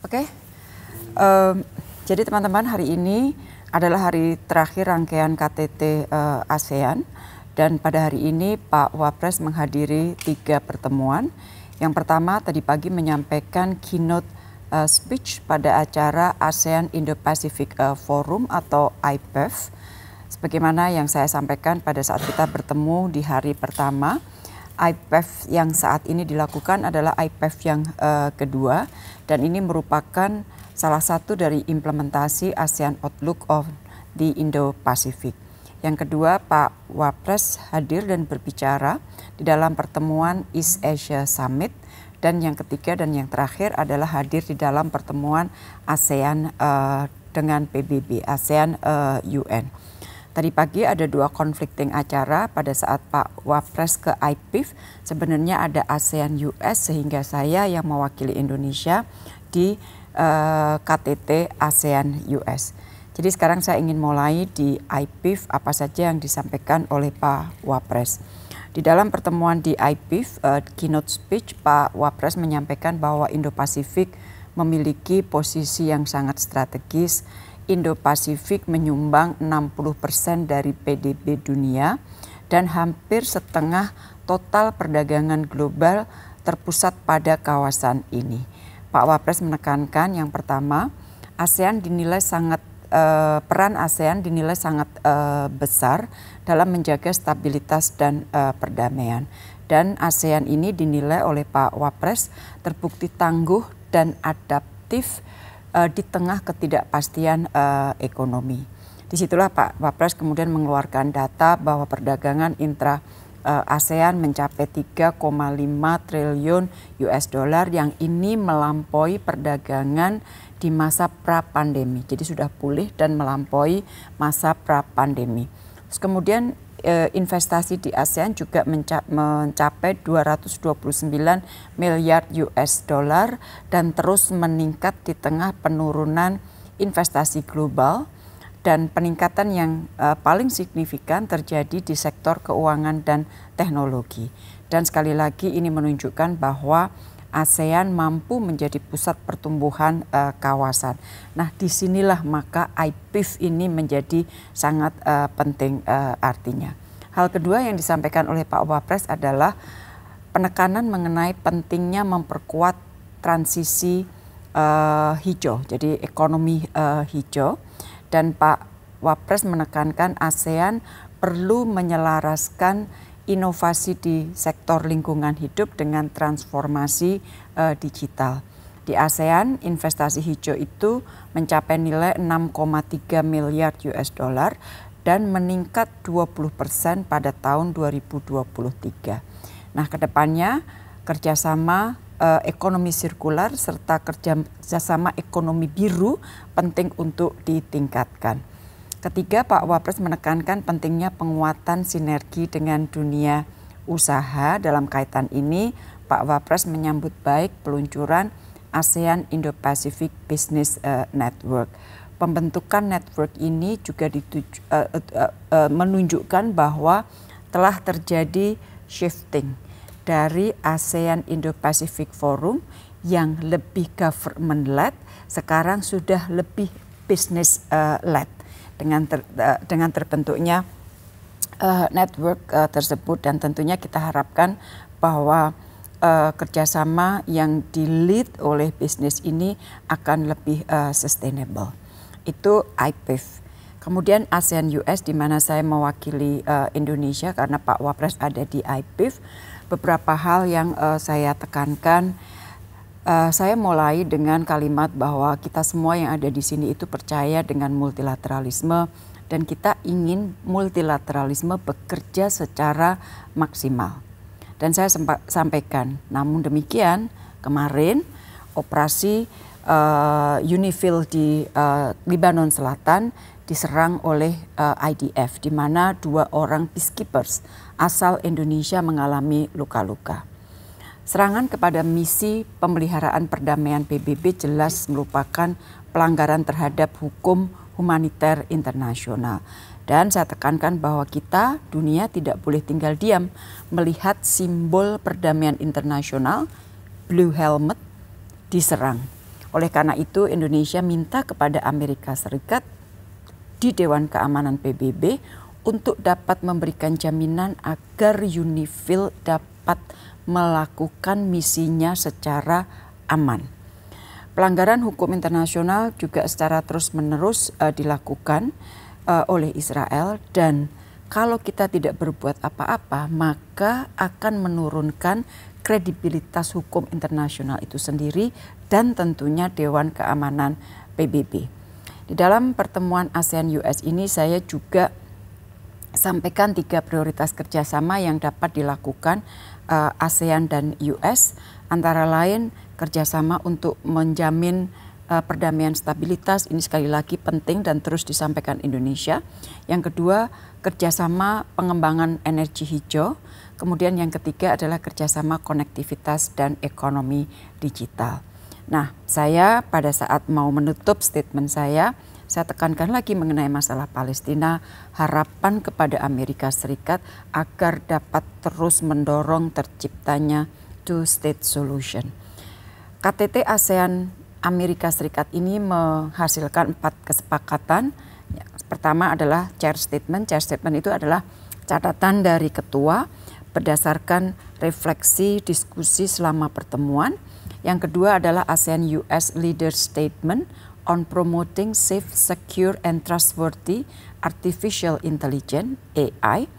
Oke, em, jadi teman-teman, hari ini adalah hari terakhir rangkaian KTT ASEAN, dan pada hari ini Pak Wapres menghadiri 3 pertemuan. Yang pertama tadi pagi menyampaikan keynote speech pada acara ASEAN Indo-Pacific Forum atau IPEF. Sebagaimana yang saya sampaikan pada saat kita bertemu di hari pertama, IPEF yang saat ini dilakukan adalah IPEF yang kedua, dan ini merupakan salah satu dari implementasi ASEAN Outlook of the Indo-Pacific. Yang kedua, Pak Wapres hadir dan berbicara di dalam pertemuan East Asia Summit, dan yang ketiga dan yang terakhir adalah hadir di dalam pertemuan ASEAN dengan PBB, ASEAN UN. Tadi pagi ada 2 conflicting acara pada saat Pak Wapres ke IPEF. Sebenarnya ada ASEAN US, sehingga saya yang mewakili Indonesia di KTT ASEAN US. Jadi sekarang saya ingin mulai di IPEF apa saja yang disampaikan oleh Pak Wapres. Di dalam pertemuan di IPEF, keynote speech, Pak Wapres menyampaikan bahwa Indo-Pasifik memiliki posisi yang sangat strategis. Indo-Pasifik menyumbang 60% dari PDB dunia dan hampir setengah total perdagangan global terpusat pada kawasan ini. Pak Wapres menekankan yang pertama, peran ASEAN dinilai sangat besar dalam menjaga stabilitas dan perdamaian. Dan ASEAN ini dinilai oleh Pak Wapres terbukti tangguh dan adaptif di tengah ketidakpastian ekonomi. Disitulah Pak Wapres kemudian mengeluarkan data bahwa perdagangan intra ASEAN mencapai 3,5 triliun US dollar, yang ini melampaui perdagangan di masa pra-pandemi. Jadi sudah pulih dan melampaui masa pra-pandemi. Terus kemudian investasi di ASEAN juga mencapai 229 miliar US dollar dan terus meningkat di tengah penurunan investasi global, dan peningkatan yang paling signifikan terjadi di sektor keuangan dan teknologi. Dan sekali lagi ini menunjukkan bahwa ASEAN mampu menjadi pusat pertumbuhan kawasan. Nah, disinilah maka IPEF ini menjadi sangat penting artinya. Hal kedua yang disampaikan oleh Pak Wapres adalah penekanan mengenai pentingnya memperkuat transisi hijau, jadi ekonomi hijau. Dan Pak Wapres menekankan ASEAN perlu menyelaraskan inovasi di sektor lingkungan hidup dengan transformasi digital. Di ASEAN, investasi hijau itu mencapai nilai 6,3 miliar US dollar dan meningkat 20% pada tahun 2023. Nah, kedepannya kerjasama ekonomi sirkular serta kerjasama ekonomi biru penting untuk ditingkatkan. Ketiga, Pak Wapres menekankan pentingnya penguatan sinergi dengan dunia usaha. Dalam kaitan ini, Pak Wapres menyambut baik peluncuran ASEAN Indo-Pacific Business Network. Pembentukan network ini juga menunjukkan bahwa telah terjadi shifting dari ASEAN Indo-Pacific Forum yang lebih government-led, sekarang sudah lebih business-led dengan terbentuknya network tersebut. Dan tentunya kita harapkan bahwa kerjasama yang di-lead oleh bisnis ini akan lebih sustainable. Itu IPEF. Kemudian ASEAN US, di mana saya mewakili Indonesia karena Pak Wapres ada di IPEF. Beberapa hal yang saya tekankan, saya mulai dengan kalimat bahwa kita semua yang ada di sini itu percaya dengan multilateralisme, dan kita ingin multilateralisme bekerja secara maksimal. Dan saya sempat sampaikan, namun demikian kemarin operasi UNIFIL di Lebanon Selatan diserang oleh IDF, di mana 2 orang peacekeepers asal Indonesia mengalami luka-luka. Serangan kepada misi pemeliharaan perdamaian PBB jelas merupakan pelanggaran terhadap hukum humaniter internasional. Dan saya tekankan bahwa kita, dunia, tidak boleh tinggal diam melihat simbol perdamaian internasional, Blue Helmet, diserang. Oleh karena itu Indonesia minta kepada Amerika Serikat di Dewan Keamanan PBB untuk dapat memberikan jaminan agar UNIFIL dapat melakukan misinya secara aman. Pelanggaran hukum internasional juga secara terus-menerus dilakukan oleh Israel, dan kalau kita tidak berbuat apa-apa maka akan menurunkan kredibilitas hukum internasional itu sendiri dan tentunya Dewan Keamanan PBB. Di dalam pertemuan ASEAN-US ini saya juga sampaikan 3 prioritas kerjasama yang dapat dilakukan ASEAN dan US, antara lain kerjasama untuk menjamin perdamaian stabilitas, ini sekali lagi penting dan terus disampaikan Indonesia. Yang kedua, kerjasama pengembangan energi hijau. Kemudian yang ketiga adalah kerjasama konektivitas dan ekonomi digital. Nah, saya pada saat mau menutup statement saya tekankan lagi mengenai masalah Palestina, harapan kepada Amerika Serikat agar dapat terus mendorong terciptanya two-state solution. KTT ASEAN Amerika Serikat ini menghasilkan 4 kesepakatan. Pertama adalah chair statement. Chair statement itu adalah catatan dari ketua berdasarkan refleksi diskusi selama pertemuan. Yang kedua adalah ASEAN US Leader Statement on promoting safe, secure, and trustworthy artificial intelligence (AI).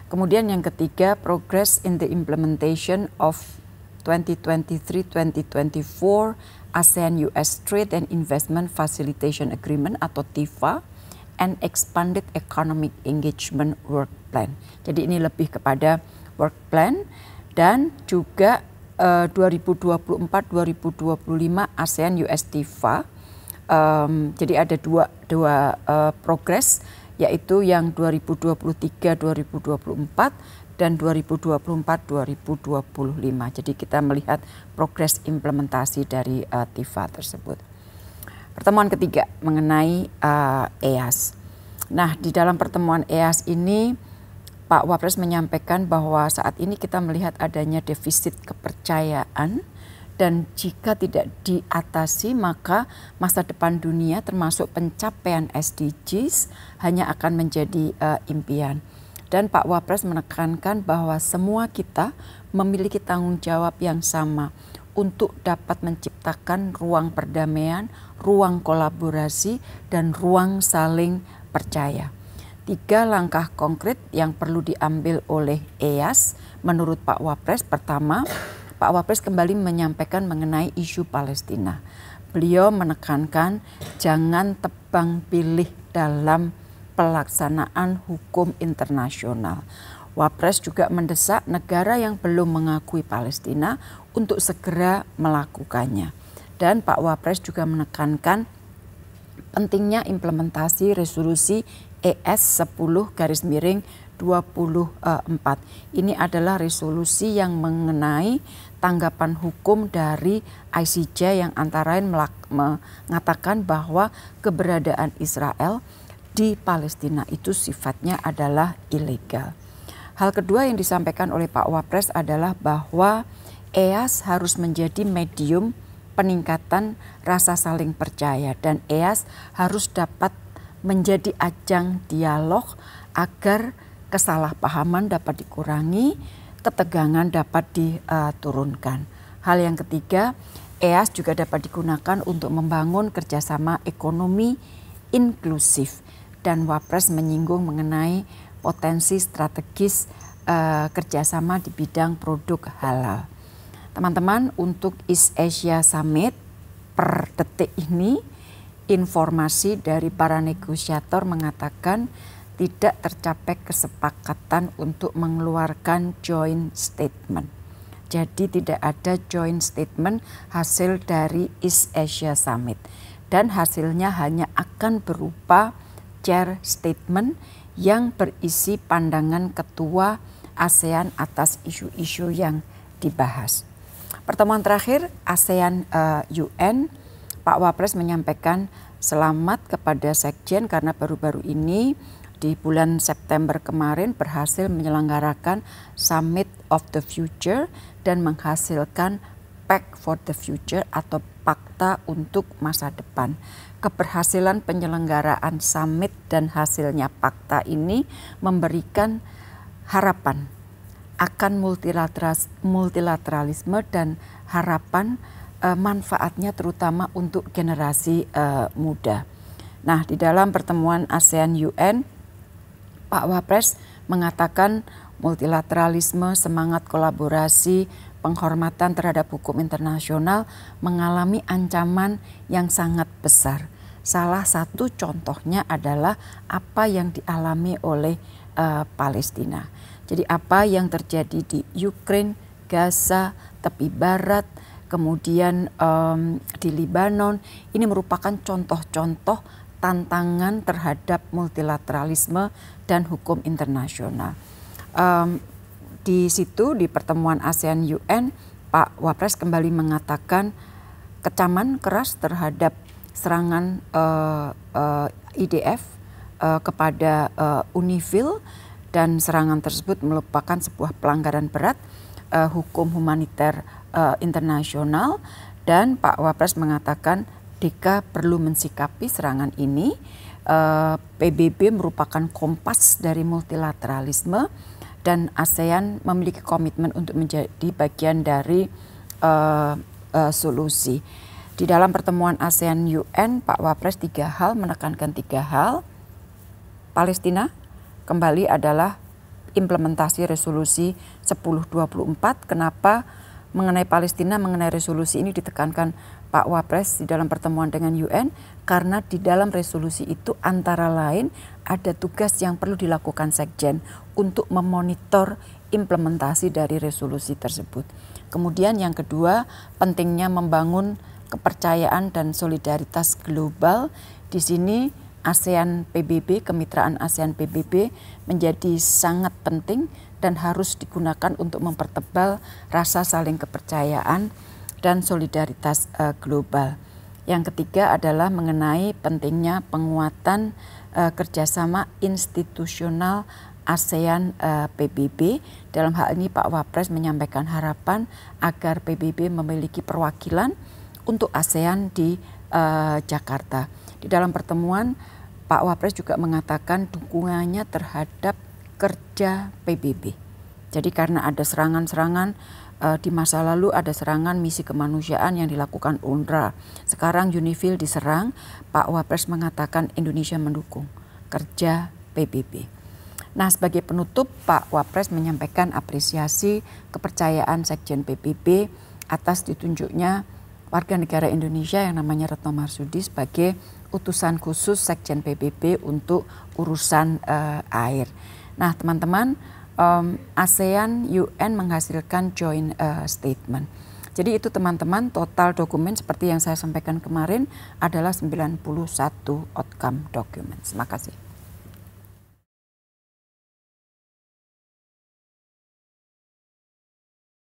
Kemudian yang ketiga, progress in the implementation of 2023-2024 ASEAN-US Trade and Investment Facilitation Agreement atau TIFA and Expanded Economic Engagement Work Plan. Jadi ini lebih kepada work plan dan juga 2024-2025 ASEAN-US TIFA. Jadi ada dua progres, yaitu yang 2023-2024 dan 2024-2025. Jadi kita melihat progres implementasi dari TIFA tersebut. Pertemuan ketiga mengenai EAS. Nah, di dalam pertemuan EAS ini Pak Wapres menyampaikan bahwa saat ini kita melihat adanya defisit kepercayaan, dan jika tidak diatasi maka masa depan dunia termasuk pencapaian SDGs hanya akan menjadi impian. Dan Pak Wapres menekankan bahwa semua kita memiliki tanggung jawab yang sama untuk dapat menciptakan ruang perdamaian, ruang kolaborasi, dan ruang saling percaya. 3 langkah konkret yang perlu diambil oleh EAS menurut Pak Wapres. Pertama, Pak Wapres kembali menyampaikan mengenai isu Palestina. Beliau menekankan jangan tebang pilih dalam pelaksanaan hukum internasional. Wapres juga mendesak negara yang belum mengakui Palestina untuk segera melakukannya. Dan Pak Wapres juga menekankan pentingnya implementasi resolusi ES 10/24. Ini adalah resolusi yang mengenai tanggapan hukum dari ICJ yang antara lain mengatakan bahwa keberadaan Israel di Palestina itu sifatnya adalah ilegal. Hal kedua yang disampaikan oleh Pak Wapres adalah bahwa EAS harus menjadi medium peningkatan rasa saling percaya, dan EAS harus dapat menjadi ajang dialog agar kesalahpahaman dapat dikurangi, ketegangan dapat diturunkan. Hal yang ketiga, EAS juga dapat digunakan untuk membangun kerjasama ekonomi inklusif, dan Wapres menyinggung mengenai potensi strategis kerjasama di bidang produk halal. Teman-teman, untuk East Asia Summit per detik ini, informasi dari para negosiator mengatakan tidak tercapai kesepakatan untuk mengeluarkan joint statement. Jadi tidak ada joint statement hasil dari East Asia Summit, dan hasilnya hanya akan berupa chair statement yang berisi pandangan ketua ASEAN atas isu-isu yang dibahas. Pertemuan terakhir ASEAN UN, Pak Wapres menyampaikan selamat kepada Sekjen karena baru-baru ini di bulan September kemarin berhasil menyelenggarakan Summit of the Future dan menghasilkan Pact for the Future atau PAC nyata untuk masa depan. Keberhasilan penyelenggaraan summit dan hasilnya fakta ini memberikan harapan akan multilateralisme dan harapan manfaatnya terutama untuk generasi muda. Nah, di dalam pertemuan ASEAN-UN, Pak Wapres mengatakan multilateralisme, semangat kolaborasi, penghormatan terhadap hukum internasional mengalami ancaman yang sangat besar. Salah satu contohnya adalah apa yang dialami oleh Palestina. Jadi apa yang terjadi di Ukraina, Gaza, tepi barat, kemudian di Libanon, ini merupakan contoh-contoh tantangan terhadap multilateralisme dan hukum internasional. Di situ di pertemuan ASEAN-UN, Pak Wapres kembali mengatakan kecaman keras terhadap serangan IDF kepada UNIFIL, dan serangan tersebut merupakan sebuah pelanggaran berat hukum humaniter internasional, dan Pak Wapres mengatakan DK perlu mensikapi serangan ini. PBB merupakan kompas dari multilateralisme dan ASEAN memiliki komitmen untuk menjadi bagian dari solusi. Di dalam pertemuan ASEAN-UN, Pak Wapres menekankan tiga hal. Palestina kembali adalah implementasi resolusi 1024. Kenapa mengenai Palestina, mengenai resolusi ini ditekankan Pak Wapres di dalam pertemuan dengan UN? Karena di dalam resolusi itu antara lain ada tugas yang perlu dilakukan Sekjen untuk memonitor implementasi dari resolusi tersebut. Kemudian yang kedua, pentingnya membangun kepercayaan dan solidaritas global. Di sini ASEAN PBB, kemitraan ASEAN PBB menjadi sangat penting dan harus digunakan untuk mempertebal rasa saling kepercayaan dan solidaritas global. Yang ketiga adalah mengenai pentingnya penguatan kerjasama institusional ASEAN PBB. Dalam hal ini Pak Wapres menyampaikan harapan agar PBB memiliki perwakilan untuk ASEAN di Jakarta. Di dalam pertemuan Pak Wapres juga mengatakan dukungannya terhadap kerja PBB. Jadi karena ada serangan-serangan di masa lalu, ada serangan misi kemanusiaan yang dilakukan UNRWA. Sekarang UNIFIL diserang, Pak Wapres mengatakan Indonesia mendukung kerja PBB. Nah, sebagai penutup, Pak Wapres menyampaikan apresiasi kepercayaan Sekjen PBB atas ditunjuknya warga negara Indonesia yang namanya Retno Marsudi sebagai utusan khusus Sekjen PBB untuk urusan air. Nah, teman-teman, ASEAN UN menghasilkan joint statement. Jadi itu teman-teman, total dokumen seperti yang saya sampaikan kemarin adalah 91 outcome documents. Terima kasih.